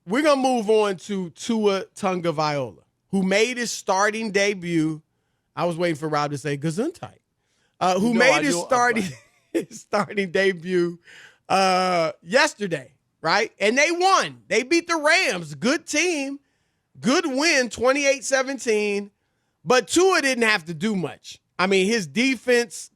we're going to move on to Tua Tagovailoa, who made his starting debut. I was waiting for Rob to say Gesundheit. Who made his starting debut yesterday, right? And they won. They beat the Rams. Good team. Good win, 28-17. But Tua didn't have to do much. I mean, his defense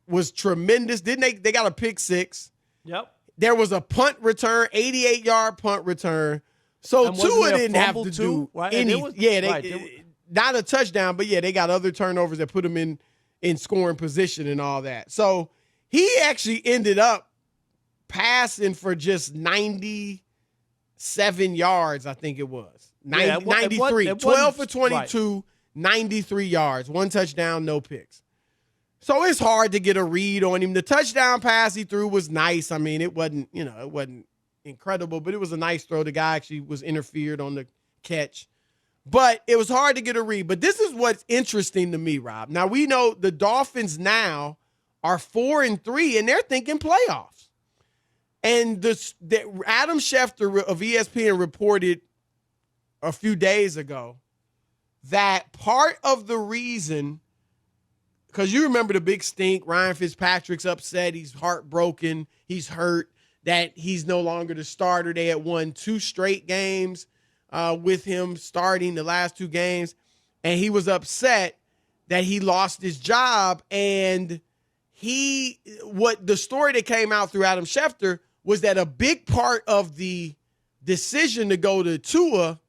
was tremendous. Didn't they? They got a pick six. Yep. There was a punt return, 88-yard punt return. So Tua didn't have to do anything. Not a touchdown, but they got other turnovers that put him in scoring position and all that. So he actually ended up passing for just 97 yards, I think it was. 93. 12 for 22, right. 93 yards. One touchdown, no picks. So it's hard to get a read on him. The touchdown pass he threw was nice. I mean, it wasn't incredible, but it was a nice throw. The guy actually was interfered on the catch. But it was hard to get a read. But this is what's interesting to me, Rob. Now, we know the Dolphins now are 4-3, and they're thinking playoffs. And Adam Schefter of ESPN reported a few days ago that part of the reason, because you remember the big stink, Ryan Fitzpatrick's upset, he's heartbroken, he's hurt, that he's no longer the starter. They had won 2 straight games with him starting the last 2 games, and he was upset that he lost his job. And the story that came out through Adam Schefter was that a big part of the decision to go to Tua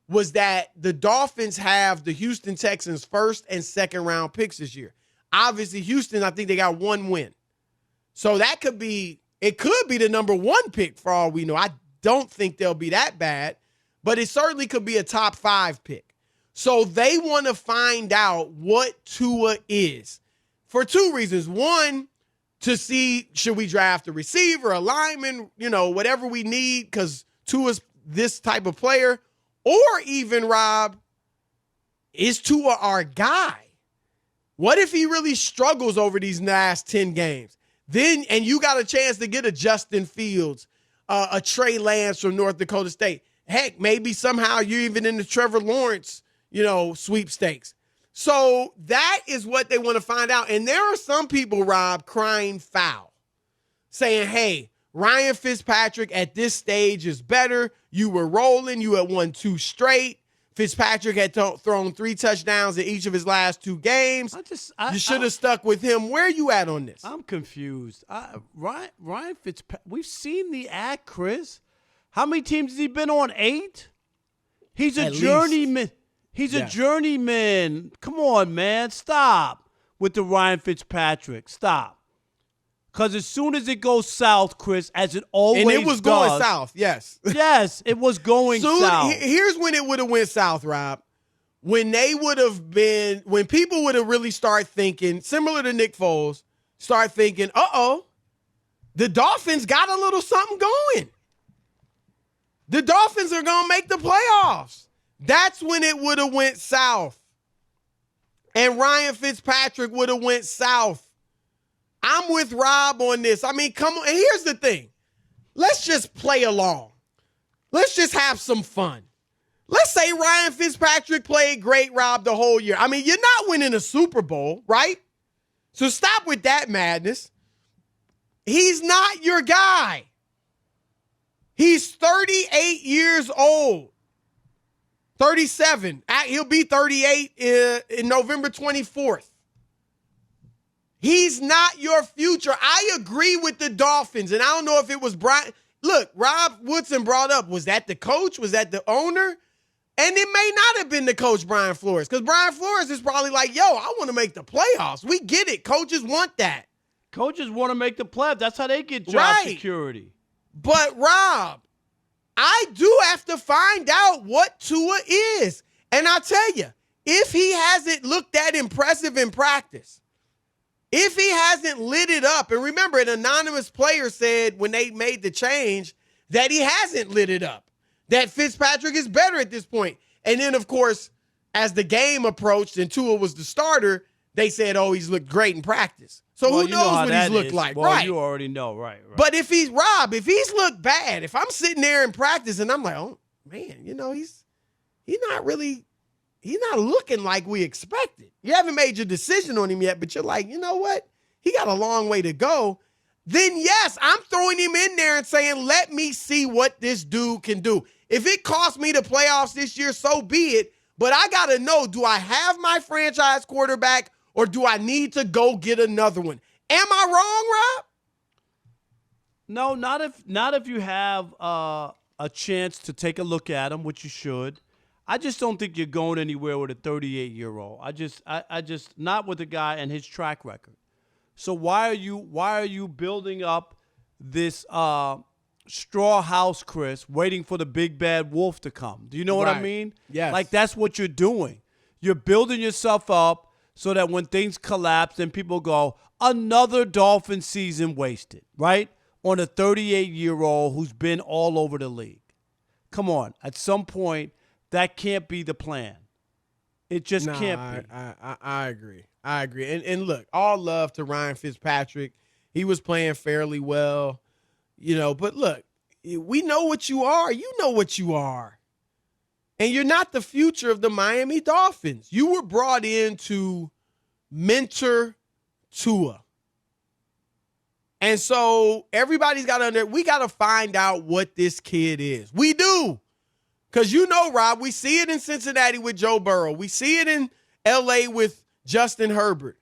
was that the Dolphins have the Houston Texans first and second round picks this year. Obviously, Houston, I think they got 1 win. So it could be the number 1 pick for all we know. I don't think they'll be that bad, but it certainly could be a top 5 pick. So they want to find out what Tua is for 2 reasons. One, to see, should we draft a receiver, a lineman, whatever we need, because Tua's this type of player. Or even, Rob, is Tua our guy? What if he really struggles over these last 10 games? Then, and you got a chance to get a Justin Fields, a Trey Lance from North Dakota State. Heck, maybe somehow you're even in the Trevor Lawrence, sweepstakes. So that is what they want to find out. And there are some people, Rob, crying foul, saying, hey, Ryan Fitzpatrick at this stage is better. You were rolling. You had won 2 straight. Fitzpatrick had thrown 3 touchdowns in each of his last 2 games. You should have stuck with him. Where are you at on this? I'm confused. Ryan Fitzpatrick, we've seen the act, Chris. How many teams has he been on? 8? He's a journeyman. He's a journeyman. Come on, man. Stop with the Ryan Fitzpatrick. Stop. Because as soon as it goes south, Chris, as it always does. And it was going south, yes. Yes, it was going south. Here's when it would have went south, Rob. When people would have really started thinking, similar to Nick Foles, start thinking, the Dolphins got a little something going. The Dolphins are going to make the playoffs. That's when it would have went south. And Ryan Fitzpatrick would have went south. I'm with Rob on this. I mean, come on. And here's the thing. Let's just play along. Let's just have some fun. Let's say Ryan Fitzpatrick played great, Rob, the whole year. I mean, you're not winning a Super Bowl, right? So stop with that madness. He's not your guy. He's 38 years old. 37. He'll be 38 in November 24th. He's not your future. I agree with the Dolphins, and I don't know if it was Brian. Look, Rob Woodson brought up, was that the coach? Was that the owner? And it may not have been the coach, Brian Flores, because Brian Flores is probably like, yo, I want to make the playoffs. We get it. Coaches want that. Coaches want to make the playoffs. That's how they get job security. But, Rob, I do have to find out what Tua is. And I'll tell you, if he hasn't looked that impressive in practice, if he hasn't lit it up, and remember, an anonymous player said when they made the change that he hasn't lit it up, that Fitzpatrick is better at this point. And then, of course, as the game approached and Tua was the starter, they said, he's looked great in practice. So who knows what he's looked like, right? You already know, right. But if he's looked bad, if I'm sitting there in practice and I'm like, man, he's not looking like we expected. You haven't made your decision on him yet, but you're like, you know what? He got a long way to go. Then yes, I'm throwing him in there and saying, let me see what this dude can do. If it costs me the playoffs this year, so be it. But I got to know, do I have my franchise quarterback or do I need to go get another one? Am I wrong, Rob? No, not if you have a chance to take a look at him, which you should. I just don't think you're going anywhere with a 38-year-old. I just not with the guy and his track record. So why are you building up this straw house, Chris, waiting for the big bad wolf to come? Do you know what I mean? Yes. Like that's what you're doing. You're building yourself up so that when things collapse, then people go, another Dolphin season wasted, right? On a 38-year-old who's been all over the league. Come on. At some point, that can't be the plan. It just can't be. I agree. And look, all love to Ryan Fitzpatrick. He was playing fairly well, but look, we know what you are. You know what you are. And you're not the future of the Miami Dolphins. You were brought in to mentor Tua. And so everybody's we got to find out what this kid is. We do. Because Rob, we see it in Cincinnati with Joe Burrow. We see it in L.A. with Justin Herbert.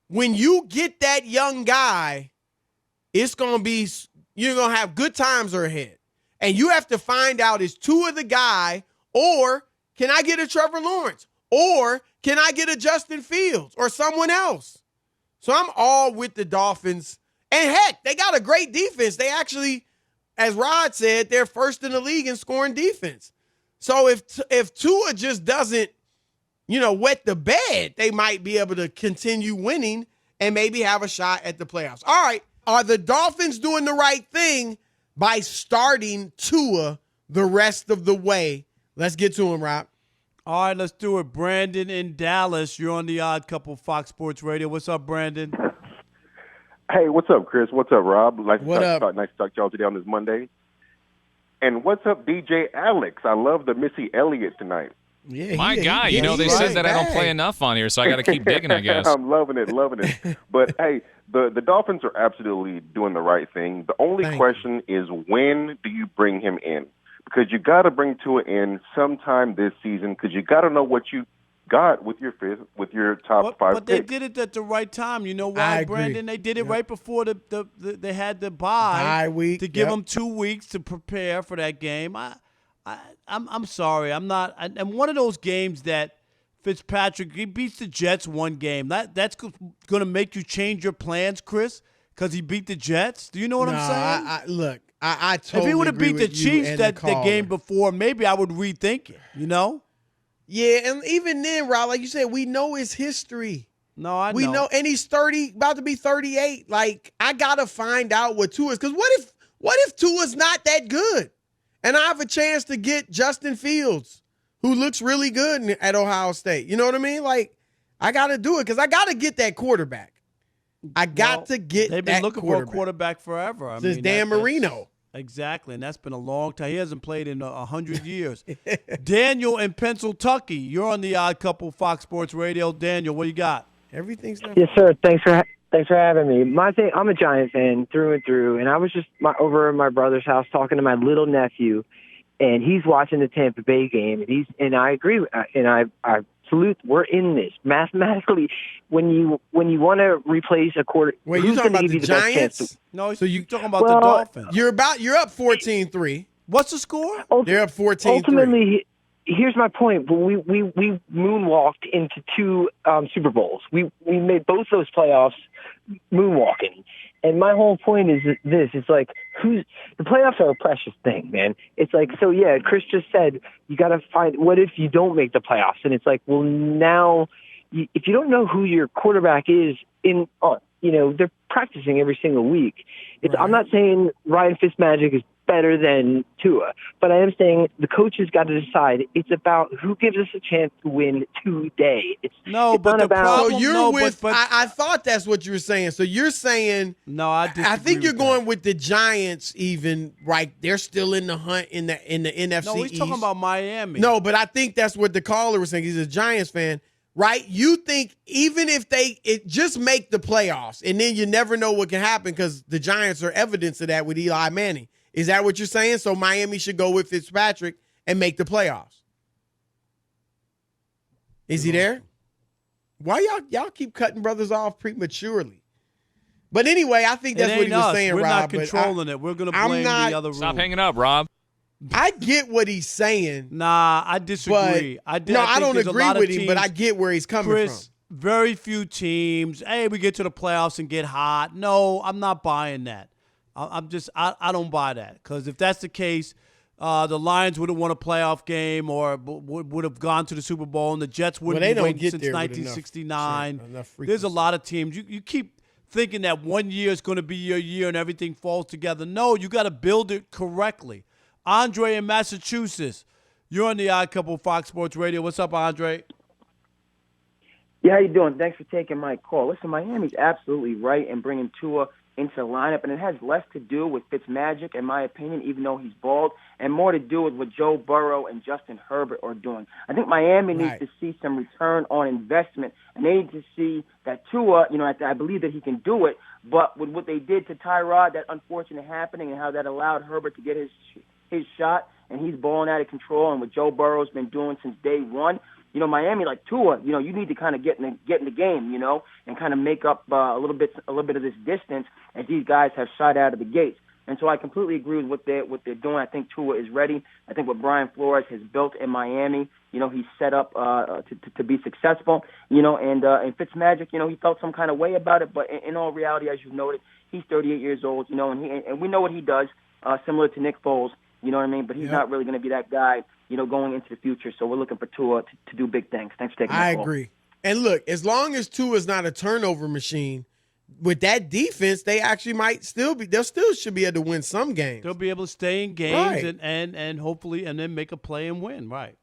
When you get that young guy, it's going to be, you're going to have good times ahead. And you have to find out, is Tua the guy, or can I get a Trevor Lawrence? Or can I get a Justin Fields or someone else? So I'm all with the Dolphins. And heck, they got a great defense. They actually, as Rod said, they're first in the league in scoring defense. So if Tua just doesn't, wet the bed, they might be able to continue winning and maybe have a shot at the playoffs. All right, are the Dolphins doing the right thing by starting Tua the rest of the way? Let's get to him, Rob. All right, let's do it. Brandon in Dallas, you're on the Odd Couple Fox Sports Radio. What's up, Brandon? Hey, what's up, Chris? What's up, Rob? Nice to talk to y'all today on this Monday. And what's up, DJ Alex? I love the Missy Elliott tonight. Yeah, my guy. They said that I don't play enough on here, so I got to keep digging, I guess. I'm loving it. But, hey, the Dolphins are absolutely doing the right thing. The only question is, when do you bring him in? Because you got to bring Tua in sometime this season because you got to know what you got with your top five But picks. they did it at the right time. You know why, Brandon? They did it right before they had the bye week to give them 2 weeks to prepare for that game. I'm sorry, I'm not. And one of those games that Fitzpatrick, he beats the Jets one game. That's going to make you change your plans, Chris, because he beat the Jets. Do you know what I'm saying? I totally if he would have beat the Chiefs the game before, maybe I would rethink it. Yeah, and even then, Rob, like you said, we know his history. No, I know. We know, and he's 30, about to be 38. Like, I gotta find out what Tua is, because what if Tua's not that good, and I have a chance to get Justin Fields, who looks really good at Ohio State? You know what I mean? Like, I gotta do it because I gotta get that quarterback. They've been looking for a quarterback forever. Since Dan Marino. Exactly, and that's been a long time. He hasn't played in 100 years. Daniel in Pennsylvania, you're on the Odd Couple Fox Sports Radio. Daniel, what you got? Everything's done. Yes, sir. Thanks for having me. My thing, I'm a Giant fan through and through, and I was just over at my brother's house talking to my little nephew, and he's watching the Tampa Bay game, and I agree, and I salute. We're in this mathematically. When you want to replace a quarter, wait, you talking about the Giants? No, so you talking about the Dolphins? You're up 14-3. What's the score? They're up 14-3. Ultimately, here's my point. But we moonwalked into two Super Bowls. We made both those playoffs moonwalking. And my whole point is this: it's like the playoffs are a precious thing, man. It's like, so yeah, Chris just said you got to find. What if you don't make the playoffs? And it's like, well, now if you don't know who your quarterback is they're practicing every single week. I'm not saying Ryan Fitzmagic is better than Tua. But I am saying the coaches got to decide. It's about who gives us a chance to win today. It's not about. So you're I thought that's what you were saying. So you're saying no. I think you're going with the Giants. Even right, they're still in the hunt in the NFC. No, he's talking about Miami. No, but I think that's what the caller was saying. He's a Giants fan. Right? You think even if it just make the playoffs, and then you never know what can happen because the Giants are evidence of that with Eli Manning. Is that what you're saying? So Miami should go with Fitzpatrick and make the playoffs. Is he there? Why y'all keep cutting brothers off prematurely? But anyway, I think that's what he was saying, Rob. We're not controlling it. We're going to blame the other room. Stop hanging up, Rob. I get what he's saying. Nah, I disagree. I don't agree with him, but I get where he's coming from. Very few teams. Hey, we get to the playoffs and get hot. No, I'm not buying that. I don't buy that because if that's the case, the Lions would have won a playoff game or would have gone to the Super Bowl, and the Jets wouldn't be waiting since 1969. There's a lot of teams. You keep thinking that one year is going to be your year and everything falls together. No, you got to build it correctly. Andre in Massachusetts, you're on the Odd Couple Fox Sports Radio. What's up, Andre? Yeah, how you doing? Thanks for taking my call. Listen, Miami's absolutely right in bringing Tua into the lineup, and it has less to do with Fitzmagic, in my opinion, even though he's bald, and more to do with what Joe Burrow and Justin Herbert are doing. I think Miami needs to see some return on investment, and they need to see that Tua, I believe that he can do it, but with what they did to Tyrod, that unfortunate happening, and how that allowed Herbert to get his shot, and he's balling out of control, and what Joe Burrow's been doing since day one, Miami, like Tua, you need to kind of get in the game, and kind of make up a little bit of this distance as these guys have shot out of the gates. And so I completely agree with what they're doing. I think Tua is ready. I think what Brian Flores has built in Miami, he's set up to be successful. And Fitzmagic, he felt some kind of way about it, but in all reality, as you noted, he's 38 years old, and we know what he does, similar to Nick Foles. You know what I mean? But he's not really going to be that guy, going into the future. So we're looking for Tua to do big things. Thanks for taking my call. I agree. And look, as long as Tua's not a turnover machine, with that defense, they actually might still be. They still should be able to win some games. They'll be able to stay in games and hopefully and then make a play and win. Right.